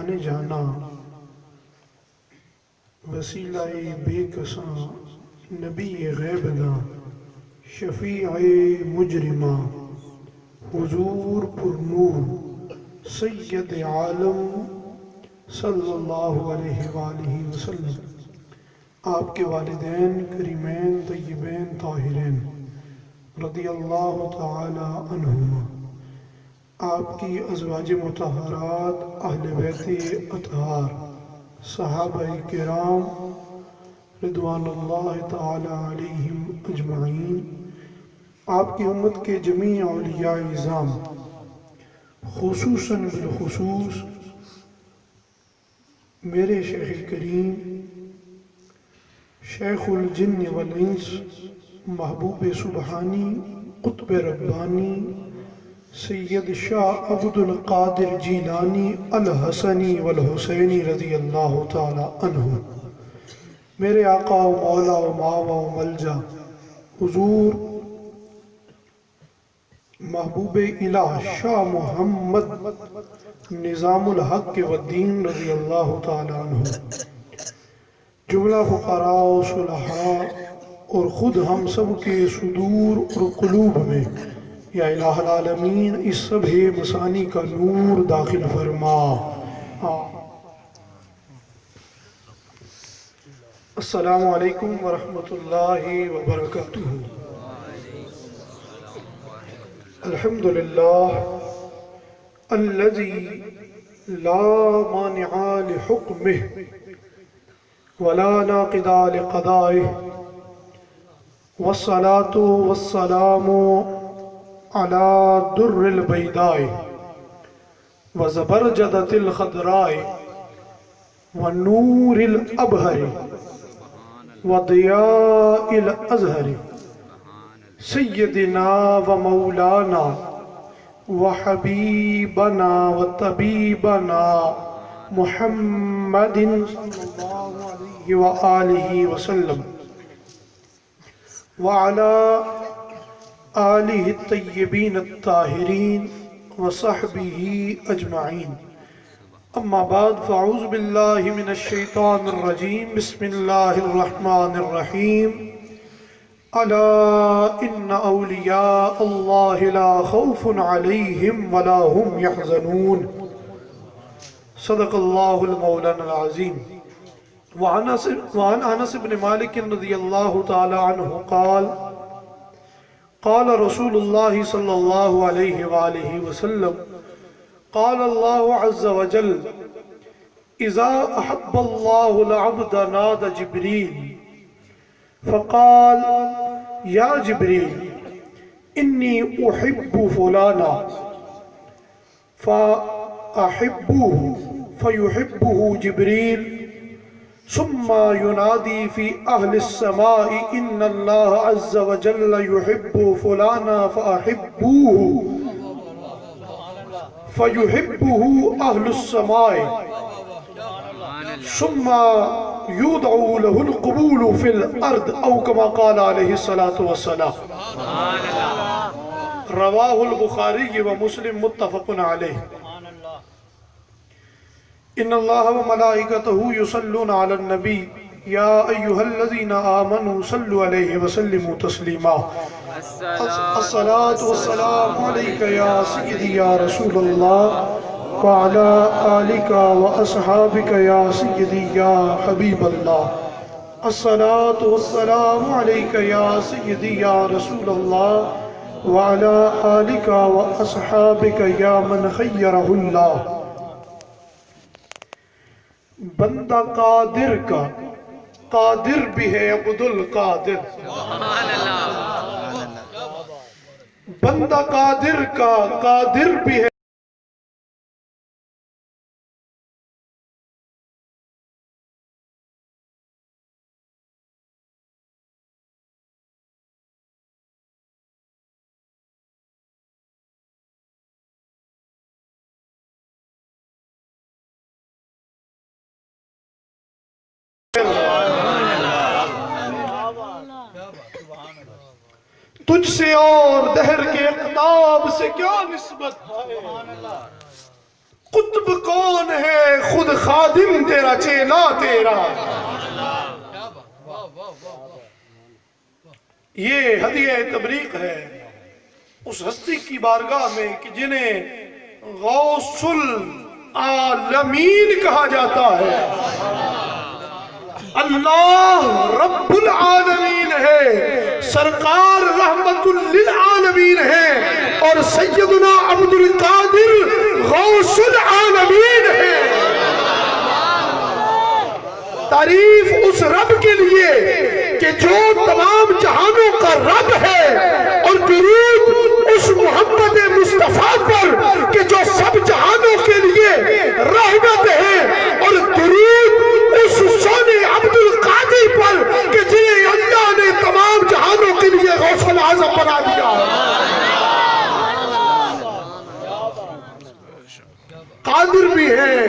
جانے جانا وسیلہ بے کساں نبی غیب دا شفیع مجرمہ حضور پر نور سید عالم صلی اللہ علیہ وآلہ وسلم، آپ کے والدین کریمین طیبین طاہرین رضی اللہ تعالی عنہما، آپ کی ازواج مطہرات، اہل بیت اطہار، صحابہ کرام رضوان اللہ تعالی علیہم اجمعین، آپ کی امت کے جمیع اولیاء اعظام، خصوصاً بالخصوص میرے شیخ کریم شیخ الجن والانس محبوب سبحانی قطب ربانی سید شاہ عبد القادر جیلانی الحسنی والحسینی رضی اللہ تعالی عنہ، میرے آقا و مولا و ماوا و ملجا حضور محبوب الہ شاہ محمد نظام الحق والدین رضی اللہ تعالی عنہ، جملہ فقراء و صلحاء اور خود ہم سب کے صدور اور قلوب میں یا الہ العالمین اس سب مسانی کا نور داخل فرما۔ السلام علیکم ورحمۃ اللہ وبرکاتہ۔ الحمدللہ الذی لا مانع لحکمہ ولا ناقض لقضائہ، والصلاة والسلام على در البیضاء وزبرجدة الخضراء والنور الأبهر وضياء الأزهر سيدنا ومولانا وحبيبنا وطبيبنا محمد صلى الله عليه وآله وسلم وعلى آله الطيبين الطاهرين وصحبه أجمعين، أما بعد فأعوذ بالله من الشيطان الرجيم، بسم الله الرحمن الرحيم، ألا إن أولياء الله لا خوف عليهم ولا هم يحزنون، صدق الله المولانا العظيم۔ وعن انس بن مالك رضي الله تعالى عنه قال قال رسول الله صلى الله عليه وآله وسلم قال الله عز وجل إذا أحب الله العبد نادى جبريل فقال يا جبريل إني أحب فلانا فأحبوه فيحبه جبريل، ثم ينادي في أهل السماء إن الله عز وجل يحب فلانا فأحبوه فيحبه أهل السماء، ثم يدعو له القبول في الأرض أو كما قال عليه الصلاة والسلام۔ رواه البخاري ومسلم متفق عليه۔ ان اللہ وملائکتہ یصلون علی النبی یا ایہا الذین آمنوا صلوا علیہ وسلموا تسلیما۔ الصلاة والسلام علیک یا سیدی یا رسول اللہ وعلی آلک واصحابک یا سیدی یا حبیب اللہ۔ الصلاة والسلام علیک یا سیدی یا رسول اللہ وعلی آلک واصحابک یا من خیرہ اللہ۔ بندہ قادر کا قادر بھی ہے عبد القادر، بندہ قادر کا قادر بھی ہے تجھ سے اور دہر کے اقتاب سے کیا نسبت ہے، قطب کون ہے خود خادم تیرا چیلا تیرا. یہ ہدیہ تبریک ہے اس ہستی کی بارگاہ میں کہ جنہیں غوث العالمین کہا جاتا ہے. اللہ رب العالمین ہے، سرکار رحمت للعالمین ہے، اور سیدنا عبد القادر غوث العالمین ہے. تعریف اس رب کے لیے کہ جو تمام جہانوں کا رب ہے، اور درود اس محمد مصطفیٰ پر کہ جو سب جہانوں کے لیے رحمت ہے، اور درود اس سونے عبد القادر پر کہ جنہیں اللہ نے تمام جہانوں کے لیے غوث الاعظم بنا دیا. قادر بھی ہیں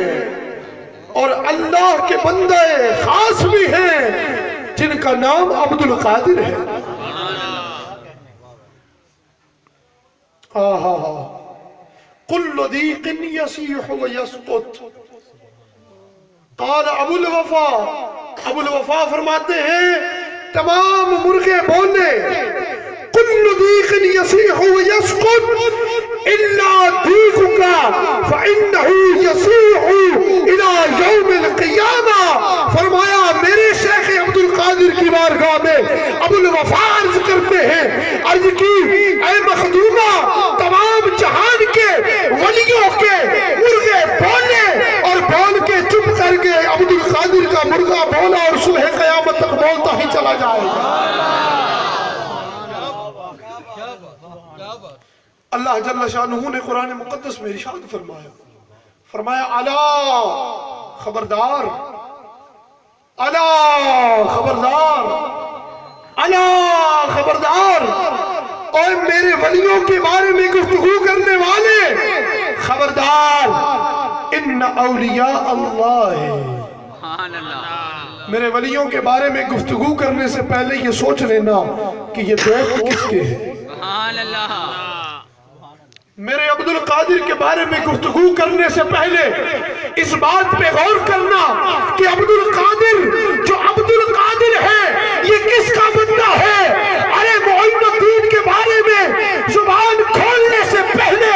اور اللہ کے بندے خاص بھی ہیں جن کا نام عبد القادر ہے. کل ضیق یصیح ویسقط. قال ابو الوفا فرماتے ہیں تمام مرغے بولے کل ضیق یصیح ویسقط الا ضیقک فانہ یصیح الى یوم القیامہ. فرمایا میرے شیخ عبد القادر کی بارگاہ میں ابو الوفا عرض کرتے ہیں، عرض کی اے مخدومہ تمام جہان کے ولیوں کے مرغے بولے، اور بول کے چپ کر کے عبد القادر کا مرغا بولا اور صبح قیامت تک بولتا ہی چلا جائے گا. اللہ جل شانہ نے قرآن مقدس میں ارشاد فرمایا الا خبردار، الا خبردار، الا خبردار، اور میرے ولیوں کے بارے میں گفتگو کرنے والے خبردار. ان اولیاء اللہ، میرے ولیوں کے بارے میں گفتگو کرنے سے پہلے یہ سوچ لینا کہ یہ دوست کس کے ہیں. میرے عبد القادر کے بارے میں گفتگو کرنے سے پہلے اس بات پہ غور کرنا کہ عبد القادر جو عبد القادر ہے یہ کس کا بندہ ہے. ارے معین الدین کے بارے میں زبان کھولنے سے پہلے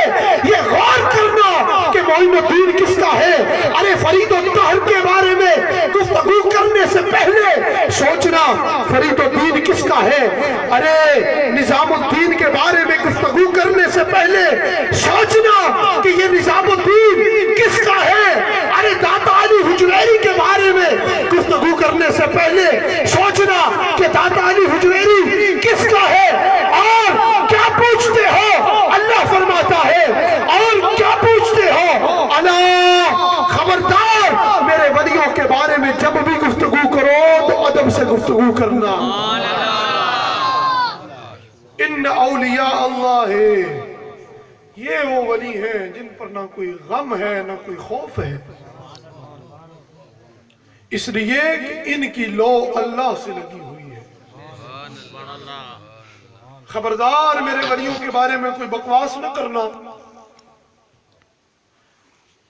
یہ غور کرنا کہ معین الدین کس کا ہے. ارے فرید الدہر کے بارے میں گفتگو کرنے سے پہلے سوچنا فرید الدین کس کا ہے. ارے نظام الدین کے بارے میں گفتگو کرنے سے پہلے سوچنا کہ یہ نظام الدین کس کا ہے. ارے داتا علی حجویری کے بارے میں گفتگو کرنے سے پہلے سوچنا کہ داتا علی حجویری کس کا ہے. اور کیا پوچھتے ہو؟ اللہ فرماتا ہے اور کیا پوچھتے ہو؟ الا خبردار، میرے ولیوں کے بارے میں جب بھی گفتگو کرو تو ادب سے گفتگو کرنا. ان اولیاء اللہ، یہ وہ ولی ہیں جن پر نہ کوئی غم ہے نہ کوئی خوف ہے، اس لیے کہ ان کی لو اللہ سے لگی ہوئی ہے. خبردار میرے ولیوں کے بارے میں کوئی بکواس نہ کرنا.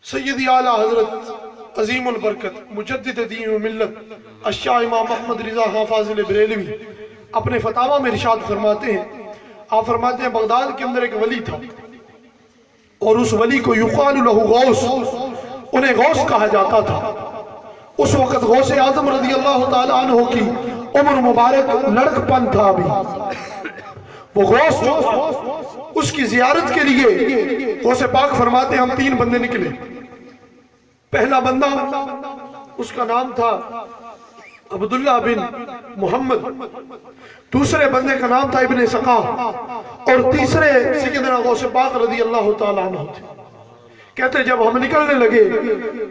سیدی اعلیٰ حضرت عظیم البرکت مجدد دین و ملت الشاہ امام محمد رضا خان فاضل بریلوی اپنے فتاویٰ میں ارشاد فرماتے ہیں، آپ فرماتے ہیں بغداد کے اندر ایک ولی تھا اور اس ولی کو یقال لہ غوث، انہیں غوث کہا جاتا تھا. اس وقت غوث اعظم رضی اللہ تعالی عنہ کی عمر مبارک لڑک پن تھا. ابھی وہ غوث اس کی زیارت کے لیے غوث پاک فرماتے ہیں ہم 3 بندے نکلے. پہلا بندہ اس کا نام تھا عبداللہ بن محمد، دوسرے بندے کا نام تھا ابن سقا، اور تیسرے سیدنا غوث پاک رضی اللہ تعالیٰ عنہ تھے. کہتے جب ہم نکلنے لگے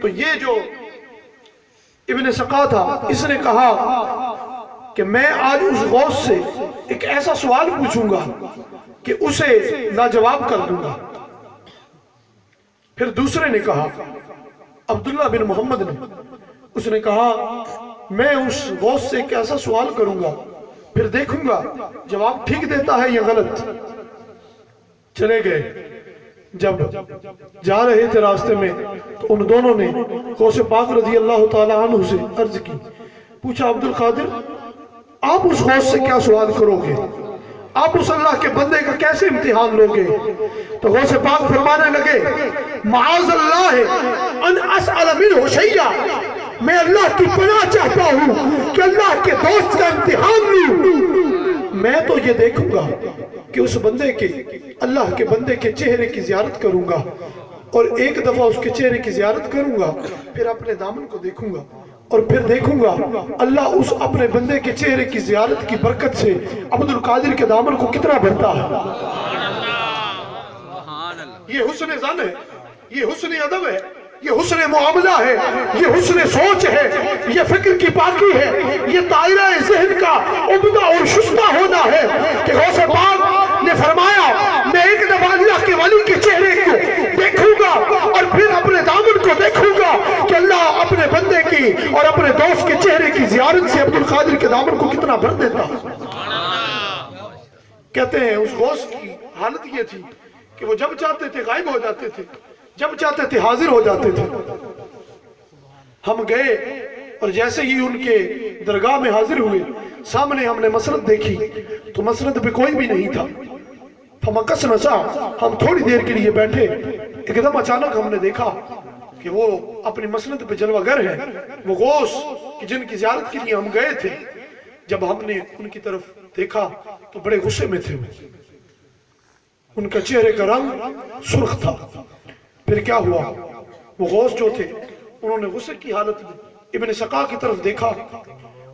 تو یہ جو ابن سقا تھا اس نے کہا کہ میں آج اس غوث سے ایک ایسا سوال پوچھوں گا کہ اسے لاجواب کر دوں گا. پھر دوسرے نے کہا، عبداللہ بن محمد نے، اس نے کہا میں اس غوث سے ایک ایسا سوال کروں گا پھر دیکھوں گا جواب ٹھیک دیتا ہے یا غلط. چلے گئے. جب جا رہے تھے راستے میں تو ان دونوں نے غوث پاک رضی اللہ تعالیٰ عنہ سے عرض کی، پوچھا عبد القادر آپ اس غوث سے کیا سوال کرو گے، آپ اس اللہ کے بندے کا کیسے امتحان لوگے؟ تو غوث پاک فرمانے لگے معاذ اللہ ان اسأل منہ شیئا، میں اللہ کی پناہ چاہتا ہوں کہ اللہ کے دوست کا امتحان لوں۔ میں تو یہ دیکھوں گا کہ اس بندے کے اللہ کے بندے کے چہرے کی زیارت کروں گا، اور ایک دفعہ اس کے چہرے کی زیارت کروں گا، پھر اپنے دامن کو دیکھوں گا، اور پھر دیکھوں گا اللہ اس اپنے بندے کے چہرے کی زیارت کی برکت سے عبد القادر کے دامن کو کتنا بھرتا ہے۔ یہ حسن ظن ہے، یہ حسن ادب ہے، یہ حسن معاملہ ہے، یہ حسن سوچ ہے، یہ فکر کی پاکی ہے، یہ دائرہ ذہن کا عمدہ اور شستہ ہونا ہے کہ غوث پاک نے فرمایا میں ایک دفعہ اللہ کے ولی کے چہرے کو دیکھوں گا اور پھر اپنے دامن کو دیکھوں گا کہ اللہ اپنے بندے کی اور اپنے دوست کے چہرے کی زیارت سے عبد القادر کے دامن کو کتنا بھر دیتا۔ کہتے ہیں اس غوث کی حالت یہ تھی کہ وہ جب چاہتے تھے غائب ہو جاتے تھے، جب چاہتے تھے حاضر ہو جاتے تھے۔ ہم گئے اور جیسے ہی ان کے درگاہ میں حاضر ہوئے، سامنے ہم نے مسند دیکھی تو مسند پہ کوئی بھی نہیں تھا۔ فمکثنا ساعۃ، ہم تھوڑی دیر کے لیے بیٹھے، ایک دم اچانک ہم نے دیکھا کہ وہ اپنی مسند پہ جلوہ گر ہے، وہ غوث کہ جن کی زیارت کے لیے ہم گئے تھے۔ جب ہم نے ان کی طرف دیکھا تو بڑے غصے میں تھے، ان کا چہرے کا رنگ سرخ تھا۔ پھر کیا ہوا، وہ غوث جو تھے انہوں نے غصے کی حالت میں ابن سقا کی طرف دیکھا،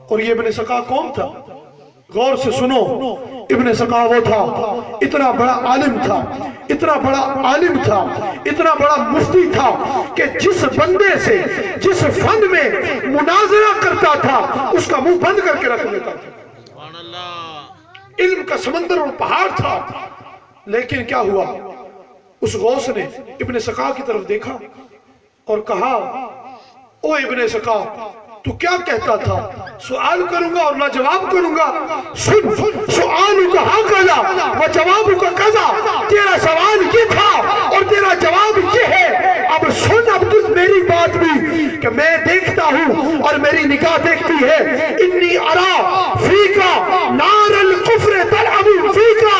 اور یہ ابن سقا کون تھا؟ غور سے سنو، ابن سقا وہ تھا، اتنا بڑا عالم تھا، اتنا بڑا عالم تھا، اتنا بڑا مفتی تھا کہ جس بندے سے جس فن میں مناظرہ کرتا تھا اس کا منہ بند کر کے رکھ لیتا تھا۔ علم کا سمندر اور پہاڑ تھا۔ لیکن کیا ہوا، اس غوث نے ابن سقا کی طرف دیکھا اور کہا او ابن سقا تو کیا کہتا تھا، سوال کروں گا اور نہ جواب کروں گا۔ سن، سوالوں کا حق ادا و جوابوں کا قضا، تیرا سوال یہ تھا اور تیرا جواب یہ ہے۔ اب سن عبداللہ میری بات بھی کہ میں دیکھتا ہوں اور میری نگاہ دیکھتی ہے، انی ارا فیکا نار الکفر تلعب فیکا،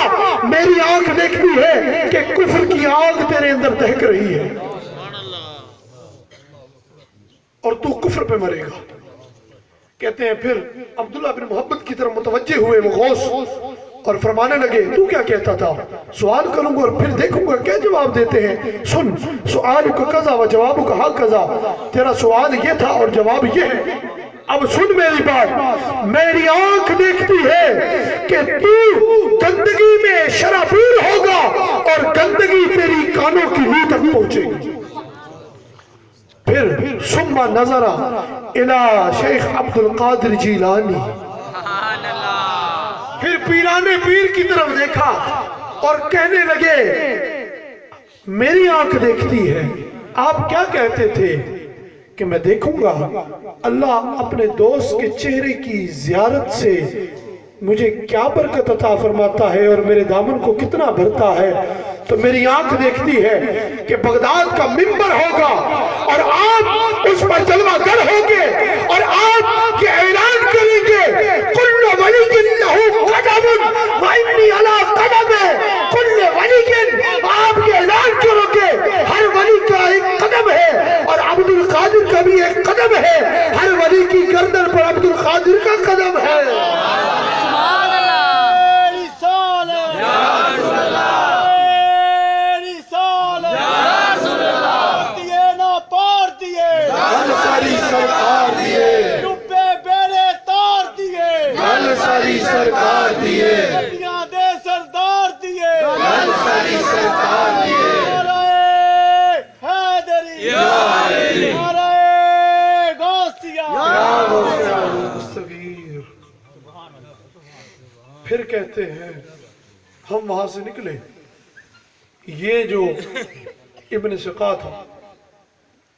میری آنکھ دیکھتی ہے کہ کفر کی آگ تیرے اندر دہک رہی ہے اور تو کفر پہ مرے گا۔ کہتے ہیں پھر عبداللہ بن محبت کی طرف متوجہ ہوئے وہ غوث اور فرمانے لگے تو کیا کہتا تھا، سوال کروں گا اور پھر دیکھوں گا کیا جواب دیتے ہیں۔ سن، سوال کا قضا و جواب کا حق قضا، تیرا سوال یہ تھا اور جواب یہ ہے۔ اب سن میری بات، میری آنکھ دیکھتی ہے کہ تو گندگی میں شرابیر ہوگا اور گندگی تیری کانوں کی روح تک پہنچے گی۔ پھر ثم نظر الى شیخ عبد القادر جیلانی، پھر پیرانے پیر کی طرف دیکھا اور کہنے لگے میری آنکھ دیکھتی ہے، آپ کیا کہتے تھے کہ میں دیکھوں گا اللہ اپنے دوست کے چہرے کی زیارت سے مجھے کیا برکت عطا فرماتا ہے اور میرے دامن کو کتنا بھرتا ہے۔ تو میری آنکھ دیکھتی ہے کہ بغداد کا منبر ہوگا اور آپ اس پر جلوہ گر ہوں گے اور آپ یہ اعلان کریں گے کل ولی لہو قدم وانی علی قدم، کل ولی آپ یہ اعلان کرو گے ہر ولی کا ایک قدم ہے اور عبد القادر کا بھی ایک قدم ہے، ہر ولی کی گردن پر عبد القادر کا قدم ہے۔ سرکار دیے ندیاں دے سردار دیے ساری سرکار دیے، نعرہ حیدری یا علی، نعرہ غوثیہ یا مستغیر۔ پھر کہتے ہیں ہم وہاں سے نکلے، یہ جو ابن سقا تھا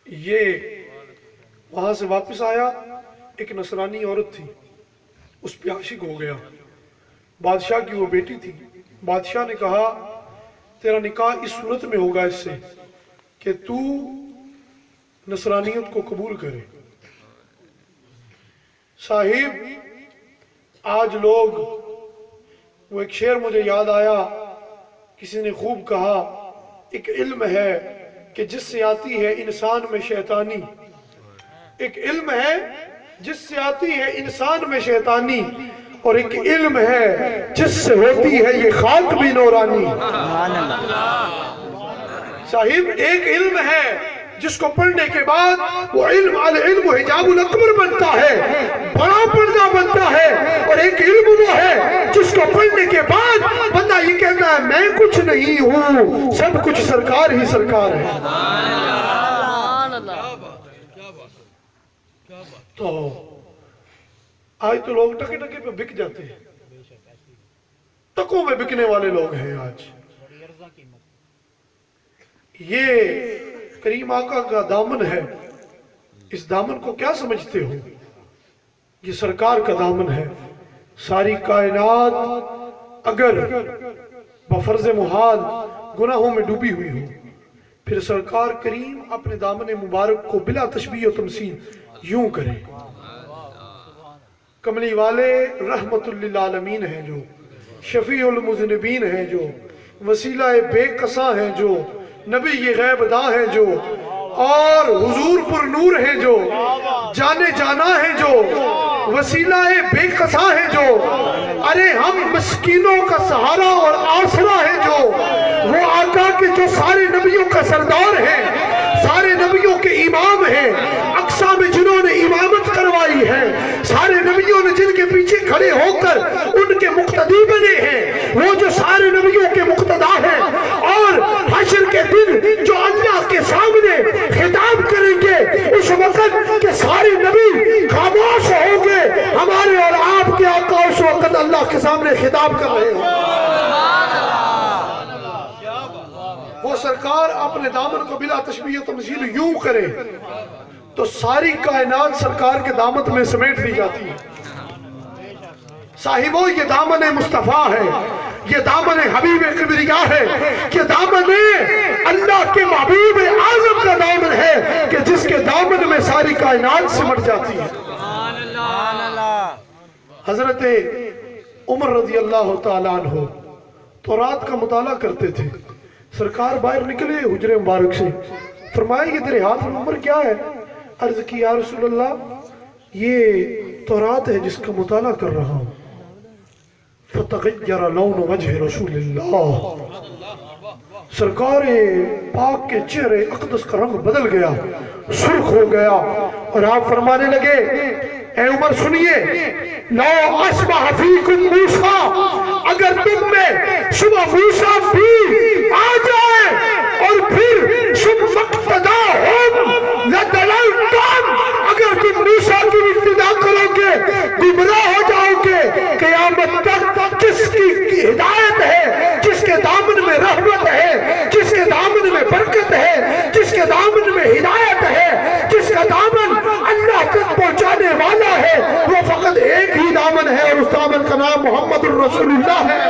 یہ وہاں سے واپس آیا، ایک نصرانی عورت تھی اس پہ عاشق ہو گیا، بادشاہ کی وہ بیٹی تھی۔ بادشاہ نے کہا تیرا نکاح اس صورت میں ہوگا اس سے کہ تو نصرانیت کو قبول کرے۔ صاحب آج لوگ، وہ ایک شعر مجھے یاد آیا، کسی نے خوب کہا، ایک علم ہے کہ جس سے آتی ہے انسان میں شیطانی، ایک علم ہے جس سے آتی ہے انسان میں شیطانی، اور ایک علم ہے جس سے ہوتی ہے یہ خاک بھی نورانی۔ صاحب ایک علم ہے جس کو پڑھنے کے بعد وہ علم العلم حجاب الاکبر بنتا ہے، بڑا پردہ بنتا ہے، اور ایک علم وہ ہے جس کو پڑھنے کے بعد بندہ یہ کہتا ہے میں کچھ نہیں ہوں، سب کچھ سرکار ہی سرکار ہے۔ تو آج تو لوگ ٹکے ٹکے پہ بک جاتے ہیں، ٹکوں میں بکنے والے لوگ ہیں آج۔ یہ کریم آقا کا دامن ہے، اس دامن کو کیا سمجھتے ہو؟ یہ سرکار کا دامن ہے۔ ساری کائنات اگر بفرض محال گناہوں میں ڈوبی ہوئی ہو، پھر سرکار کریم اپنے دامن مبارک کو بلا تشبیہ و تمثیل یوں کرے۔ کملی والے رحمت للعالمین ہیں جو، شفیع المذنبین ہیں جو، وسیلہ بے قصاں ہیں جو، نبی یہ غیب داں ہیں جو، اور حضور پر نور ہیں جو، جانے جانا ہیں جو، وسیلہ بے قصاں ہیں جو، ارے ہم مسکینوں کا سہارا اور آسرا ہیں جو، وہ آقا کے جو سارے نبیوں کا سردار ہیں، سارے نبیوں کے امام ہیں، اقصا میں جنہوں نے امامت کروائی ہے، سارے نبیوں نے جن کے پیچھے کھڑے ہو کر ان کے مقتدی بنے ہیں، وہ جو سارے نبیوں کے مقتدا ہیں، اور حشر کے دن جو اللہ کے سامنے خطاب کریں گے اس وقت کہ سارے نبی خاموش ہوں گے، ہمارے اور آپ کے آقا اس وقت اللہ کے سامنے خطاب کر رہے ہوں۔ وہ سرکار اپنے دامن کو بلا تشبیہ و تمثیل یوں کرے تو ساری کائنات سرکار کے دامن میں سمیٹ دی جاتی ہے۔ صاحبوں یہ دامن مصطفیٰ ہے، یہ دامن حبیب کبریاء ہے، یہ دامن اللہ کے محبوب اعظم کا دامن ہے کہ جس کے دامن میں ساری کائنات سمٹ جاتی ہے۔ حضرت عمر رضی اللہ تعالیٰ عنہ تورات کا مطالعہ کرتے تھے، سرکار باہر نکلے حجرے مبارک سے، فرمایا یہ تیرے ہاتھ میں عمر کیا ہے؟ عرض کی یا رسول اللہ یہ تورات ہے جس کا مطالعہ کر رہا ہوں۔ فتغیر لون وجہ رسول اللہ، سرکار پاک کے چہرے اقدس کا رنگ بدل گیا، سرخ ہو گیا، اور آپ فرمانے لگے اے عمر سنیے، لو اصبح فیکم موسیٰ، اگر تم میں صبح موسیٰ بھی آ جائے اور پھر شب مقتدا ہم لدللتم، اگر تم موسیٰ کی ابتدا کرو گے گمراہ ہو جاؤ گے۔ قیامت تک جس کی ہدایت ہے، جس کے دامن میں رحمت ہے، جس کے دامن میں برکت ہے، جس کے دامن میں ہدایت ہے، جس کا دامن اللہ تک پہنچانے والا ہے، وہ فقط ایک ہی دامن ہے، اور اس دامن کا نام محمد الرسول اللہ ہے۔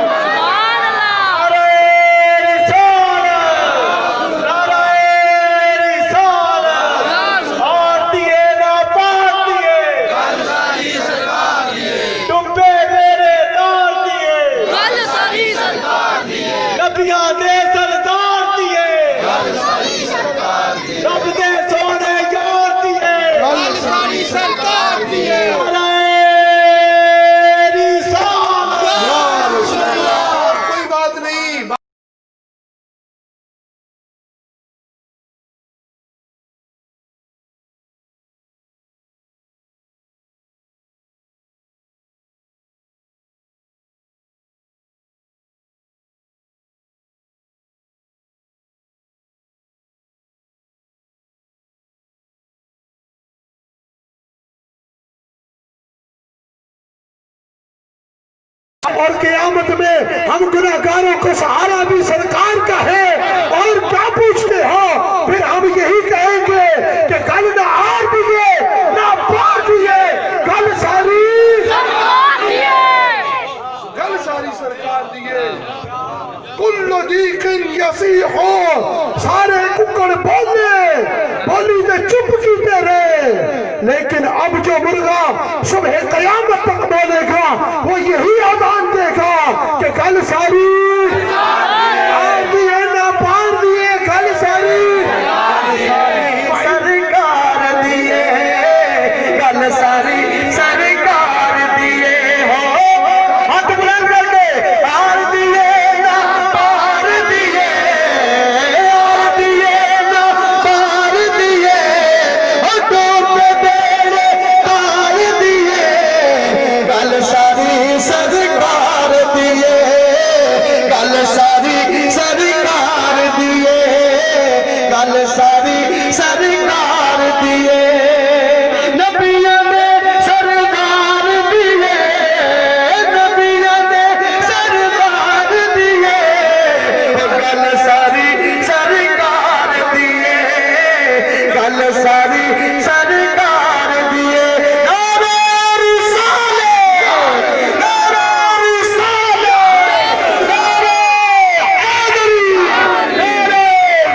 اور قیامت میں ہم گناہگاروں کو سہارا بھی سرکار کا ہے، اور کیا پوچھتے ہو؟ پھر ہم یہی کہیں گے کہ گل نہ آر دیئے نہ پار دیئے، گل ساری سرکار دیئے، گل ساری سرکار دیئے۔ کلو دیکن یسیح ہو، سارے ککڑ بولے، بولی تے چپ کیتے رہے، لیکن اب جو مرغا صبح قیامت تک بولے گا وہ یہی اذان دے گا کہ کل ساری آر دیئے نہ پار دیئے، کل ساری سرکار دیئے، کل ساری سرکار دیئے ہو، ہاتھ بلند کر کے آر دیئے نہ پار دیئے، آر دیئے نہ پار دیئے، حکم بیڑے پار دیئے، کل ساری سرکار دیئے، کل ساری سرکار دیئے، کل ساری سرکار دیئے، نبیوں نے سرکار دیئے، نبیوں نے سرکار دیئے، کل ساری سرکار دیئے، کل ساری سرکار دیئے، نعرہ رسالت، نعرہ رسالت، نعرہ حیدری، نعرہ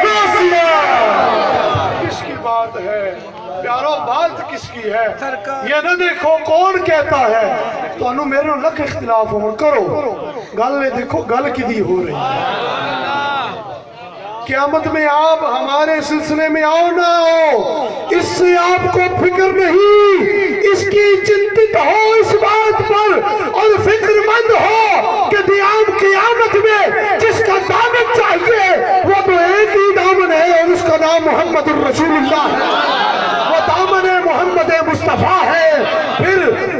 غوثیہ۔ کس کی بات ہے پیارو؟ بات کس کی ہے؟ یہ نہ دیکھو کون کہتا ہے تو انہوں میرے لکھ اختلاف ہو کرو، گل نے دیکھو گل کی دی ہو رہی ہے۔ قیامت میں آپ ہمارے سلسلے میں آؤ نہ آؤ اس سے آپ کو فکر نہیں، اس کی چنتت ہو اس بات پر اور فکر مند ہو کہ دیام قیامت میں جس کا دامن چاہیے وہ تو ایک ہی دامن ہے اور اس کا نام محمد الرسول اللہ ہے، وہ دامن محمد مصطفیٰ ہے۔ پھر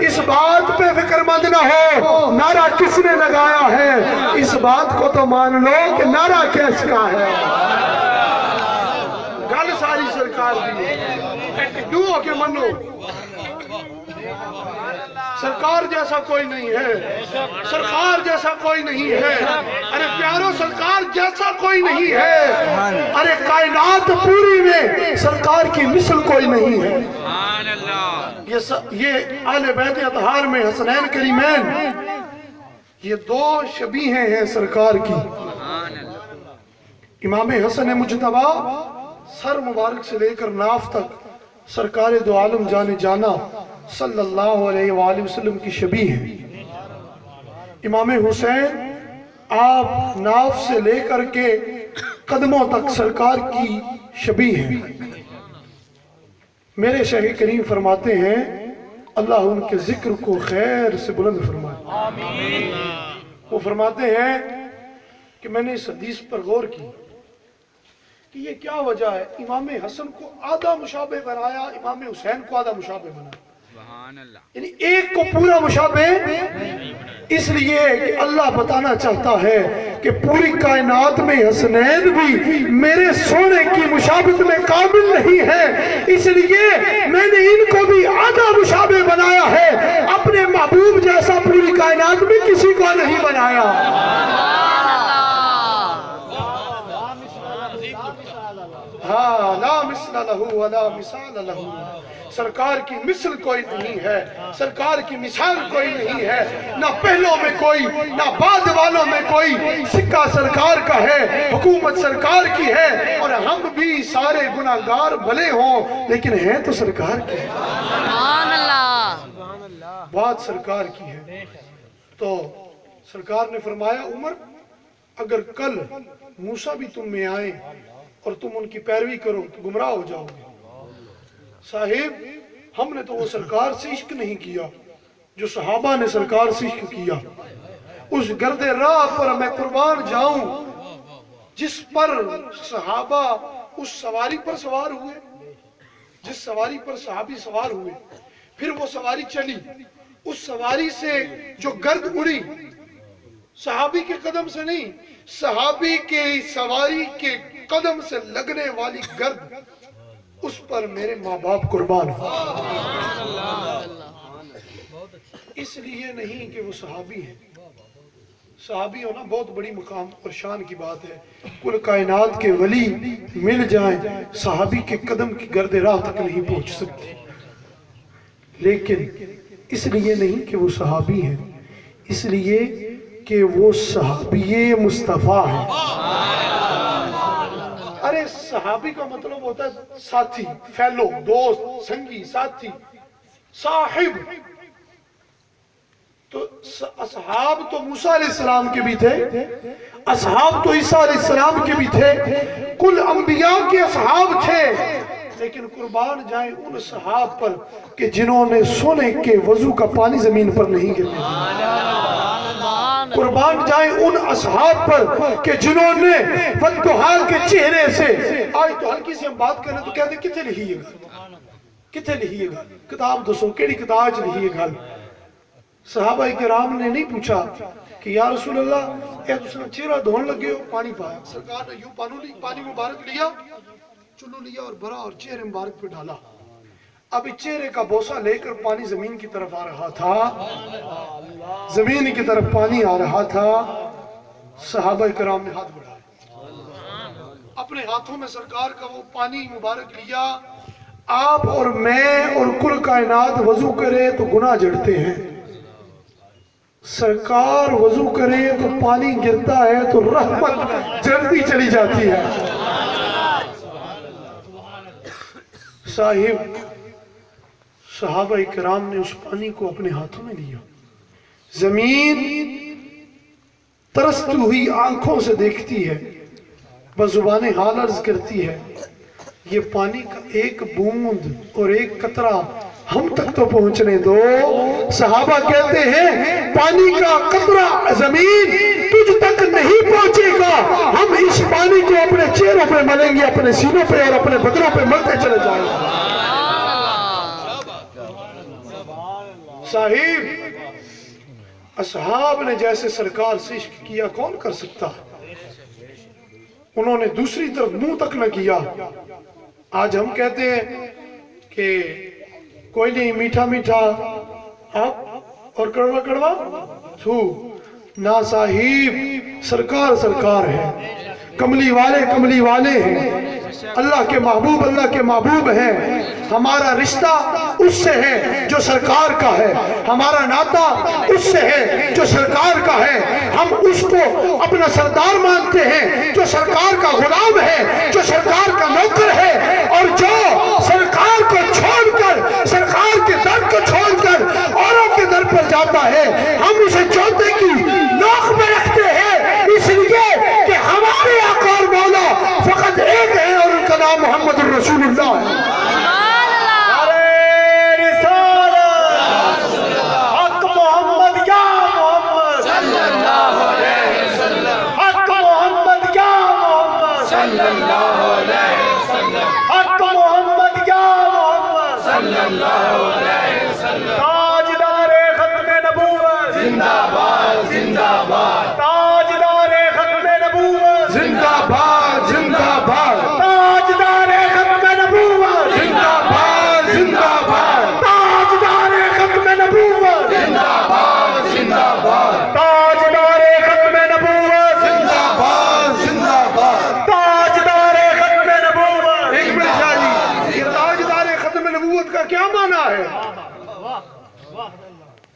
اس بات پہ فکر مند نہ ہو نعرہ کس نے لگایا ہے، اس بات کو تو مان لو کہ نعرہ کس کا ہے۔ گل ساری سرکار دی دو ہو کے منو، سرکار جیسا کوئی نہیں ہے، سرکار جیسا کوئی نہیں ہے، ارے پیارو سرکار جیسا کوئی نہیں ہے، ارے کائنات پوری میں سرکار کی مثل کوئی نہیں ہے۔ یہ اہل بیت اطہار میں حسنین کریمین یہ دو شبیہیں ہیں سرکار کی۔ امام حسن مجتبی سر مبارک سے لے کر ناف تک سرکار دو عالم جانے جانا صلی اللہ علیہ وآلہ وسلم کی شبیہ ہے۔ امام حسین آپ ناف سے لے کر کے قدموں تک سرکار کی شبیہ ہے۔ میرے شیخ کریم فرماتے ہیں اللہ ان کے ذکر کو خیر سے بلند فرمائے۔ وہ فرماتے ہیں کہ میں نے اس حدیث پر غور کی کہ یہ کیا وجہ ہے، امام حسن کو آدھا مشابہ بنایا، امام حسین کو آدھا مشابہ بنایا، یعنی ایک کو پورا مشابہ، اس لیے کہ اللہ بتانا چاہتا ہے کہ پوری کائنات میں حسنین بھی میرے سونے کی مشابہت میں قابل نہیں ہے، اس لیے میں نے ان کو بھی آدھا مشابہ بنایا ہے، اپنے محبوب جیسا پوری کائنات میں کسی کو نہیں بنایا۔ ہاں لا مثل لہو ولا مثال لہو، سرکار کی مثل کوئی نہیں ہے، سرکار کی مثال کوئی نہیں ہے، نہ پہلوں میں کوئی نہ بعد والوں میں کوئی، سکہ سرکار کا ہے، حکومت سرکار کی ہے، اور ہم بھی سارے گناہگار بھلے ہوں لیکن ہیں تو سرکار کی ہے، سبحان اللہ، بات سرکار کی ہے۔ تو سرکار نے فرمایا عمر اگر کل موسیٰ بھی تم میں آئیں اور تم ان کی پیروی کرو تو گمراہ ہو جاؤ گے۔ صاحب ہم نے تو وہ سرکار سے عشق نہیں کیا جو صحابہ نے سرکار سے عشق کیا، اس گرد راہ پر میں قربان جاؤں جس پر صحابہ اس سواری پر سوار ہوئے، جس سواری پر صحابی سوار ہوئے، پھر وہ سواری چلی، اس سواری سے جو گرد اڑی صحابی کے قدم سے نہیں، صحابی کے سواری کے قدم سے لگنے والی گرد، اس پر میرے ماں باپ قربان ہو، اس لیے نہیں کہ وہ صحابی ہیں۔ صحابی ہونا بہت بڑی مقام اور شان کی بات ہے، کل کائنات کے ولی مل جائیں صحابی کے قدم کی گرد راہ تک نہیں پہنچ سکتے، لیکن اس لیے نہیں کہ وہ صحابی ہیں، اس لیے کہ وہ صحابی مصطفیٰ ہے۔ ارے صحابی کا مطلب ہوتا ہے ساتھی، فیلو، دوست، سنگی، ساتھی، صاحب۔ تو اصحاب تو موسیٰ علیہ السلام کے بھی تھے، اصحاب تو عیسیٰ علیہ السلام کے بھی تھے، کل انبیاء کے اصحاب تھے، لیکن قربان جائیں ان اصحاب پر کہ جنہوں نے سونے کے وضو کا پانی زمین پر نہیں گرنے دیا، قربان جائیں ان اصحاب پر کہ جنہوں نے ودحال کے چہرے سے، آج تو ہلکی سے ہم بات کریں تو کہتے ہیں کتے لکھیے گا، کتے لکھیے گا، کتاب دسو کیڑی کتاب لکھیے گا۔ صحابہ کرام نے نہیں پوچھا کہ یا رسول اللہ اے تسا چہرہ دھون لگے ہو، پانی پایا، سرکار نے یوں پانی مبارک لیا، چلو لیا اور بھرا اور چہرے مبارک پہ ڈالا۔ اب چہرے کا بوسہ لے کر پانی زمین کی طرف آ رہا تھا، زمین کی طرف پانی آ رہا تھا۔ صحابہ کرام نے ہاتھ بڑھائے، اپنے ہاتھوں میں سرکار کا وہ پانی مبارک لیا۔ آپ اور میں اور کل کائنات وضو کرے تو گناہ جڑتے ہیں، سرکار وضو کرے تو پانی گرتا ہے تو رحمت جلدی چلی جاتی ہے۔ صاحب صحابہ کرام نے اس پانی کو اپنے ہاتھوں میں لیا، زمین ترستی ہوئی آنکھوں سے دیکھتی ہے، بزبان حال عرض کرتی ہے یہ پانی کا ایک بوند اور ایک قطرہ ہم تک تو پہنچنے دو۔ صحابہ کہتے ہیں پانی کا قطرہ زمین تجھ تک نہیں پہنچے گا، ہم اس پانی کو اپنے چہروں پہ ملیں گے، اپنے سینوں پہ اور اپنے بدنوں پہ ملتے چلے جائیں گے۔ صاحب اصحاب نے جیسے سرکار سے عشق کیا کون کر سکتا، انہوں نے دوسری طرف منہ تک نہ کیا۔ آج ہم کہتے ہیں کہ کوئی نہیں، میٹھا میٹھا اور کڑوا کڑوا تھو، نا صاحب سرکار سرکار ہے، کملی والے کملی والے ہیں، اللہ کے محبوب اللہ کے محبوب ہیں۔ ہمارا رشتہ اس سے ہے جو سرکار کا ہے، ہمارا ناطہ اس سے ہے جو سرکار کا ہے، ہم اس کو اپنا سردار مانتے ہیں جو سرکار کا غلام ہے، جو سرکار کا نوکر ہے، اور جو سرکار کو چھوڑ کر، سرکار کے در کو چھوڑ کر اوروں کے در پر جاتا ہے، ہم اسے چوتے کی نوک میں رکھتے ہیں، اس لیے کہ ہمارے آقا اور مولا فقط ایک ہے اور ان کا نام محمد الرسول اللہ ہے۔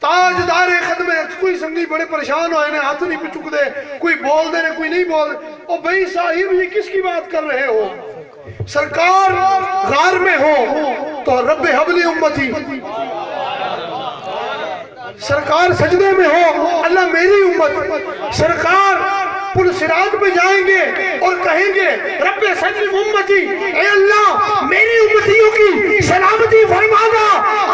تاجدار ختم ہے، کوئی سنگی بڑے پریشان ہوئے نے، ہاتھ نہیں پہ چک دے، کوئی بول دے کوئی نہیں بول دے۔ او بھئی صاحب یہ کس کی بات کر رہے ہو؟ سرکار غار میں ہو تو رب حبلی امتی، سرکار سجدے میں ہو اللہ میری امت، سرکار پل صراط پہ جائیں گے اور کہیں گے رب سلم امتی، اے اللہ میری امتیوں کی سلامتی فرمانا۔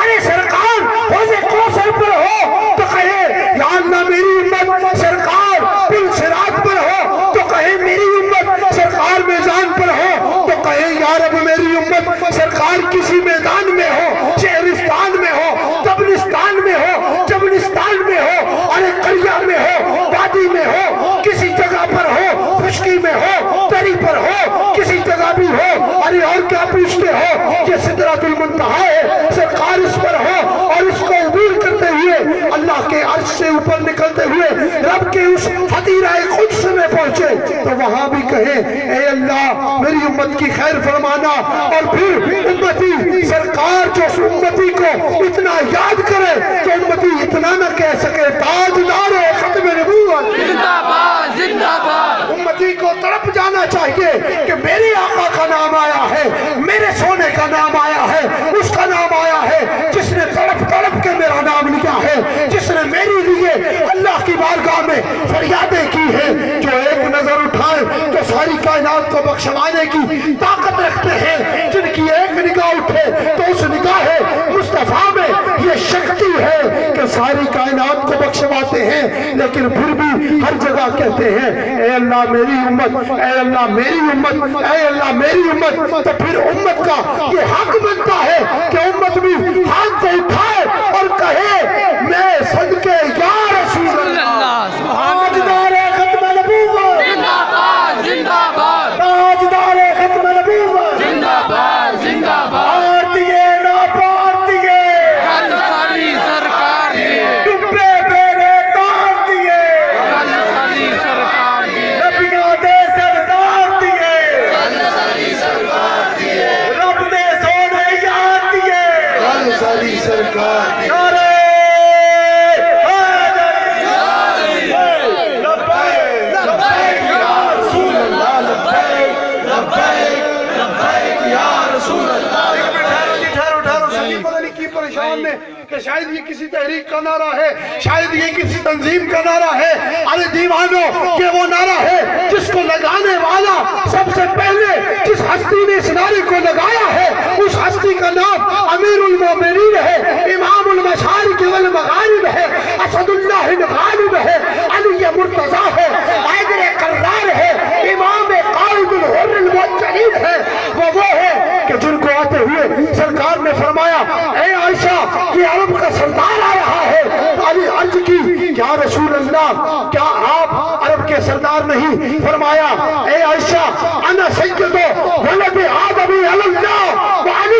ارے سرکار حوض کوثر پر ہو تو کہے یا اللہ میری امت، سرکار پل صراط پر ہو تو کہے میری امت، سرکار میدان پر ہو تو کہے یا رب میری امت، سرکار کسی میدان میں ہو، شہرستان میں ہو، تبلستان میں ہو، جبلستان میں ہو، ارے قریہ میں ہو، وادی میں ہو، کسی جگہ پر ہو، خشکی میں ہو، تری پر ہو، کسی جگہ بھی ہو، ارے اور کیا پوچھتے ہو؟ یہ سدرۃ المنتہا ہے، سرکار اس پر ہو اور اس کو عبور کرتے ہوئے اللہ کے عرش سے اوپر نکلتے ہوئے رب کے اس حدیرہ قدس میں پہنچے تو وہاں بھی کہیں اے اللہ میری امت کی خیر فرمانا، اور پھر امتی سرکار جو اس امتی کو اتنا یاد کرے تو امتی اتنا نہ کہہ سکے تاجدار ختم نبوت زندہ باد زندہ باد. امتی کو تڑپ جانا چاہیے کہ میری آقا کا نام آیا ہے, میرے سونے کا نام آیا ہے, اس کا نام آیا ہے جس نے تڑپ تڑپ کے میرا نام لیا ہے, جس نے میرے لیے اللہ کی بارگاہ میں فریادیں کی ہیں. جو ایک نظر اٹھائے تو ساری کائنات کو بخشوانے کی طاقت رکھتے ہیں, جن کی ایک نگاہ اٹھے تو اس نگاہ مصطفیٰ میں یہ شکتی ہے کہ ساری کائنات کو بخشواتے ہیں, لیکن پھر بھی ہر جگہ کہتے ہیں اے اللہ میری امت, اے اللہ میری امت, اے اللہ میری امت. تو پھر امت کا یہ حق بنتا ہے کہ امت بھی ہاتھ کو اٹھائے اور کہے میں صدقے یا رسول اللہ, تاجدار ختم نبوت زندہ باد زندہ باد, تاجدار ختم نبوت زندہ باد زندہ باد. آرتیے نا پارتیے گل ساڈی سرکار دی, ڈبے میرے تار دیے, گل ساڈی سرکار دی, نبیوں دے سردار دیے, گل ساڈی سرکار دی, رب دے سونے یار دیے, گل ساڈی سرکار دی. نعرے کہ شاید یہ کسی تحریک کا نعرہ ہے, شاید یہ کسی تنظیم کا نعرہ ہے. ارے دیوانوں, یہ وہ نعرہ ہے جس کو لگانے والا سب سے پہلے جس ہستی نے اس نعرے کو لگایا ہے اس ہستی کا نام امیر المومنین ہے, امام المشارق والمغارب ہے, اسد اللہ الغالب ہے, علی مرتضیٰ ہے, حیدر قرار ہے, امام قائد الحر المعترین ہے. وہ ہے کہ جن کو آتے ہوئے سرکار نے فرمایا اے عائشہ یہ عرب کا سردار آ رہا ہے. علی عرض کی کیا رسول اللہ کیا آپ عرب کے سردار نہیں؟ فرمایا اے عائشہ انا سید ولد آدم علی اللہ وعلی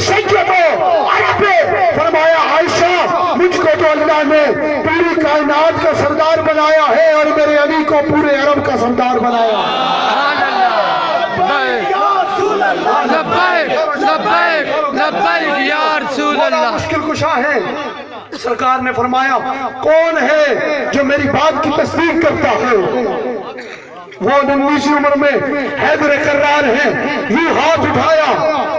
سید عرب. فرمایا عائشہ مجھ کو تو اللہ نے پوری کائنات کا سردار بنایا ہے اور میرے علی کو پورے عرب کا سردار بنایا. لبیک لبیک لبیک یا رسول اللہ. مشکل کشا ہے. سرکار نے فرمایا کون ہے جو میری بات کی تصدیق کرتا ہے؟ وہ 19 عمر میں حیدر قرار ہیں. یوں ہاتھ اٹھایا,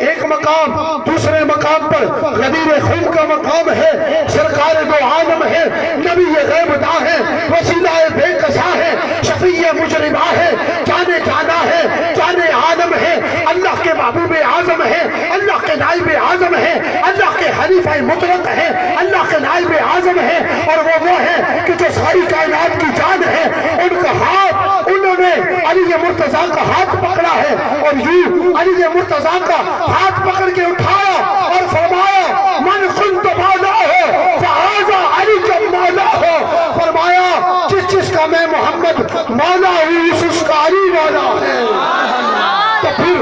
ایک مقام دوسرے مقام پر غدیر خون کا مقام ہے, سرکار دو عالم ہے, نبی غیب دا ہے, وسیلہ بے قصا ہے, شفیع مجربہ ہے, جانے جانا ہے, جانے عالم ہے, اللہ کے محبوب اعظم ہے, اللہ کے نائب اعظم ہے, اللہ کے حلیفہ مطلق ہے, اللہ کے نائب اعظم ہے. اور وہ ہے کہ جو ساری کائنات کی جان ہے, ان کا ہاتھ انہوں نے علی مرتضیٰ کا ہاتھ پکڑا ہے اور یوں علی مرتضیٰ کا ہاتھ پکڑ کے اٹھایا اور فرمایا من کنت مولا ہو فہذا علی کا مولا ہو. فرمایا جس جس کا میں محمد مولا ہوں اس کا علی مولا ہے. تو پھر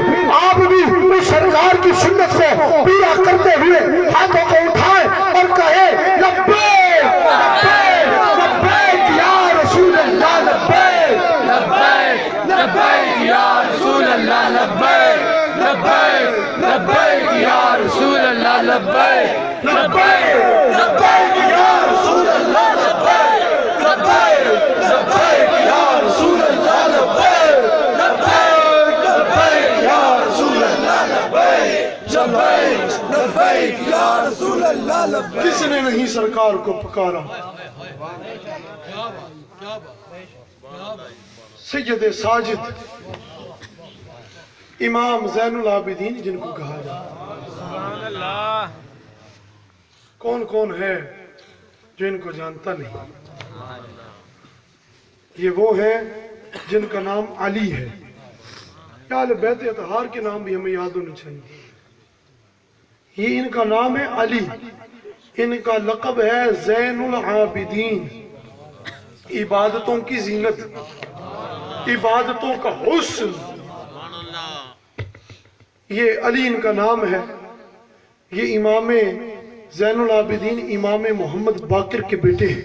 آپ بھی اس سرکار کی سنت کو پورا کرتے ہوئے ہاتھوں کو اٹھائیں اور کہے لبیک لبیک لبیک یا رسول اللہ, لبیک لبیک یا رسول اللہ, لبیک لبیک لبیک یا رسول اللہ, لبیک لبیک لبیک یا رسول اللہ, لبیک لبیک لبیک یا رسول اللہ, لبیک لبیک لبیک یا رسول اللہ, لبیک لبیک لبیک یا رسول اللہ, لبیک. کس نے نہیں سرکار کو پکارا؟ سید ساجد امام زین العابدین جن کو کہا جاتا. کون کون ہے جو ان کو جانتا نہیں؟ یہ وہ ہیں جن کا نام علی ہے. اہل بیت اطہار کے نام بھی ہمیں یاد ہونے چاہیے. یہ ان کا نام ہے علی, ان کا لقب ہے زین العابدین, عبادتوں کی زینت, عبادتوں کا حسن. یہ علی ان کا نام ہے. یہ امام زین العابدین امام محمد باقر کے بیٹے ہیں.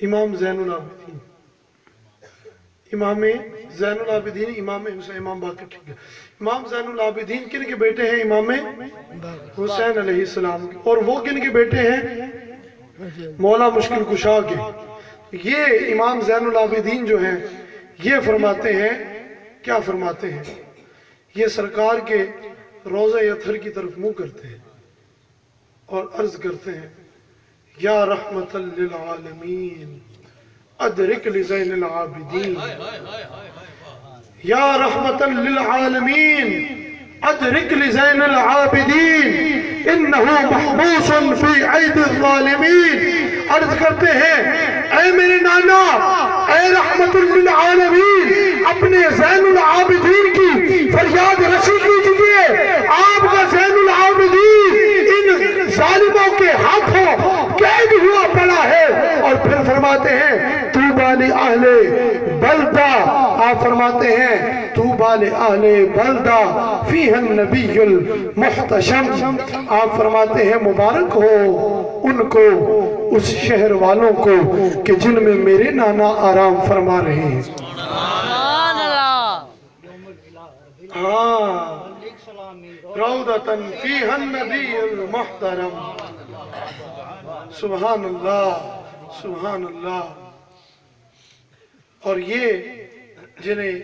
امام زین العابدین امام زین العابدین امام حسین امام باقر کے. امام زین العابدین کن کے بیٹے ہیں؟ امام حسین علیہ السلام. اور وہ کن کے بیٹے ہیں؟ مولا مشکل کشا کے. یہ امام زین العابدین جو ہیں یہ فرماتے ہیں، کیا فرماتے ہیں؟ یہ سرکار کے روضہ اطہر کی طرف منہ کرتے ہیں اور عرض کرتے ہیں یا رحمت للعالمین ادرک لزین العابدین، یا رحمت للعالمین ادرک لزین العابدین انہو محبوس فی عید الظالمین. عرض کرتے ہیں اے میرے نانا، اے رحمت للعالمین، اپنے زین العابدین کی فریاد رسی کیجئے. آپ کا زین العابدین ان ظالموں کے ہاتھوں قید ہوا پڑا ہے. اور پھر فرماتے ہیں طوبیٰ لأہل بلدہ، آپ فرماتے ہیں طوبیٰ لأہل بلدہ فیہا النبی المحتشم. آپ فرماتے ہیں مبارک ہو ان کو، اس شہر والوں کو کہ جن میں میرے نانا آرام فرما رہے ہیں. ہاں روضۃ فیہا النبی المحترم. سبحان اللہ سبحان اللہ. اور یہ جنہیں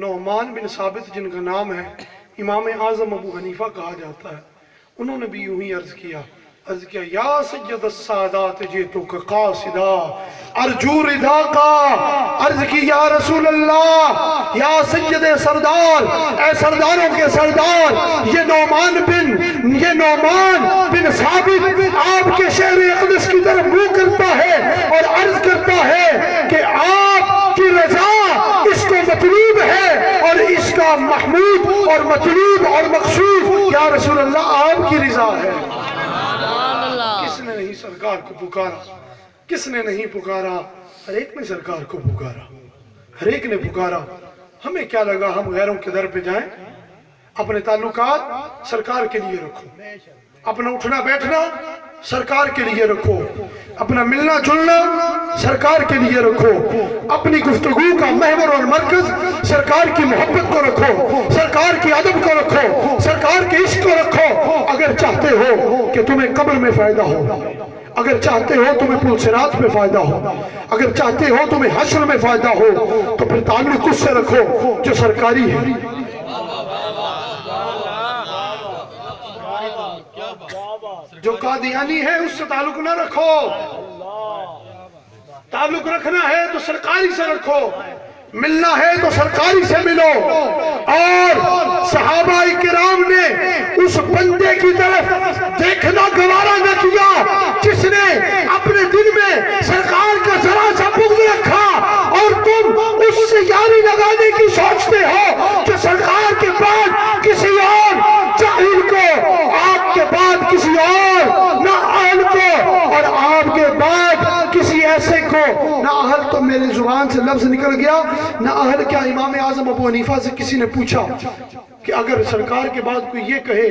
نعمان بن ثابت جن کا نام ہے امام اعظم ابو حنیفہ کہا جاتا ہے، انہوں نے بھی یوں ہی عرض کیا یا سید السادات جئتک قاصدا ارجو رضا کا. عرض کی یا رسول اللہ، یا سید سردار، اے سرداروں کے سردار، یہ نعمان بن ثابت آپ کے شہر اقدس کی طرف منہ کرتا ہے اور عرض کرتا ہے کہ آپ کی رضا اس کو مطلوب ہے اور اس کا محمود اور مطلوب اور مقصود یا رسول اللہ آپ کی رضا ہے. کس نے نہیں سرکار کو پکارا؟ کس نے نہیں پکارا؟ ہر ایک نے سرکار کو پکارا، ہر ایک نے پکارا. ہمیں کیا لگا ہم غیروں کے در پہ جائیں؟ اپنے تعلقات سرکار کے لیے رکھو، اپنا اٹھنا بیٹھنا سرکار کے لیے رکھو، اپنا ملنا جلنا سرکار کے لیے رکھو، اپنی گفتگو کا محور اور مرکز سرکار کی محبت کو رکھو، سرکار کی ادب کو رکھو، سرکار کے عشق کو رکھو. اگر چاہتے ہو کہ تمہیں قبر میں فائدہ ہو، اگر چاہتے ہو تمہیں پل صراط میں فائدہ ہو، اگر چاہتے ہو تمہیں حشر میں فائدہ ہو، تو پھر تعلق اس سے رکھو جو سرکاری ہے. جو قادیانی ہے اس سے تعلق نہ رکھو. تعلق رکھنا ہے تو سرکاری سے رکھو، ملنا ہے تو سرکاری سے ملو. اور صحابہ کرام نے اس بندے کی طرف دیکھنا گوارا نہ کیا جس نے اپنے دل میں سرکار کا ذرا سا بغض رکھا، اور تم اس سے یاری لگانے کی سوچتے ہو جو سرکار کے بعد کسی اور جاہل کو، آپ کے بعد کسی اور نہ اہل کو، اور آپ کے بعد کسی ایسے کو نہ اہل. تو میرے زبان سے لفظ نکل گیا نہ اہل. کیا امام اعظم ابو حنیفہ سے کسی نے پوچھا کہ اگر سرکار کے بعد کوئی یہ کہے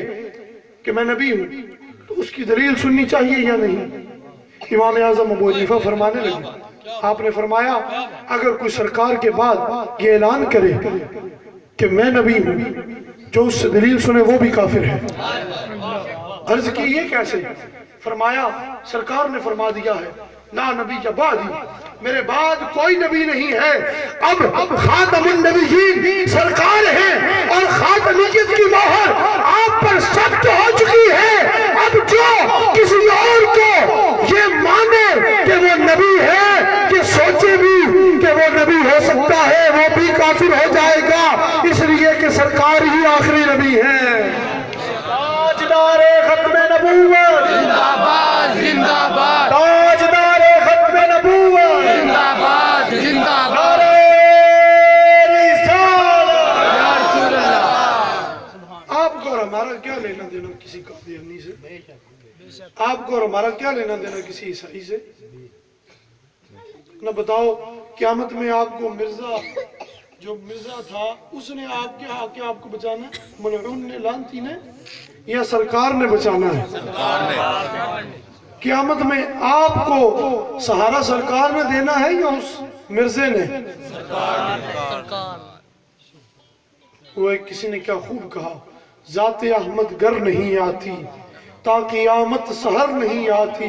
کہ میں نبی ہوں تو اس کی دلیل سننی چاہیے یا نہیں؟ امام اعظم ابو حنیفہ فرمانے لگے، آپ نے فرمایا اگر کوئی سرکار کے بعد یہ اعلان کرے کہ میں نبی ہوں، جو اس سے دلیل سنے وہ بھی کافر ہے. عرض کی یہ کیسے؟ فرمایا سرکار نے فرما دیا ہے لا نبی بعدی، میرے بعد کوئی نبی نہیں ہے. اب خاتم النبیین سرکار ہیں اور خاتمیت کی مہر آپ پر ثبت ہو چکی ہے. اب جو کسی اور کو یہ مانے کہ وہ نبی ہے، کہ سوچے بھی کہ وہ نبی ہو سکتا ہے، وہ بھی کافر ہو جائے گا، اس لیے کہ سرکار ہی آخری نبی ہے. تاجدار ختم نبوت زندہ باد زندہ باد، تاجدار ختم نبوت زندہ باد زندہ باد. نعرہ رسالت. یا رسول اللہ. آپ کو اور ہمارا کیا لینا دینا کسی قادیانی سے؟ آپ کو اور ہمارا کیا لینا دینا کسی عیسائی سے؟ نہ بتاؤ قیامت میں آپ کو مرزا جو مرزا تھا اس نے آپ کے آ کے آپ کو بچانا ہے، ملعون نے لعنتی نے، یا سرکار نے بچانا ہے؟ قیامت میں آپ کو سہارا سرکار نے دینا ہے یا اس مرزے نے؟ وہ ایک کسی نے کیا خوب کہا، ذات احمد گر نہیں آتی تا قیامت سحر نہیں آتی،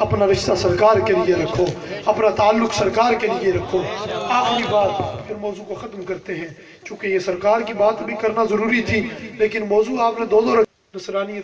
اپنا رشتہ سرکار کے لیے رکھو، اپنا تعلق سرکار کے لیے رکھو۔ آخری بات پھر موضوع کو ختم کرتے ہیں، چونکہ یہ سرکار کی بات بھی کرنا ضروری تھی، لیکن موضوع آپ نے دو رکھ نصرانیت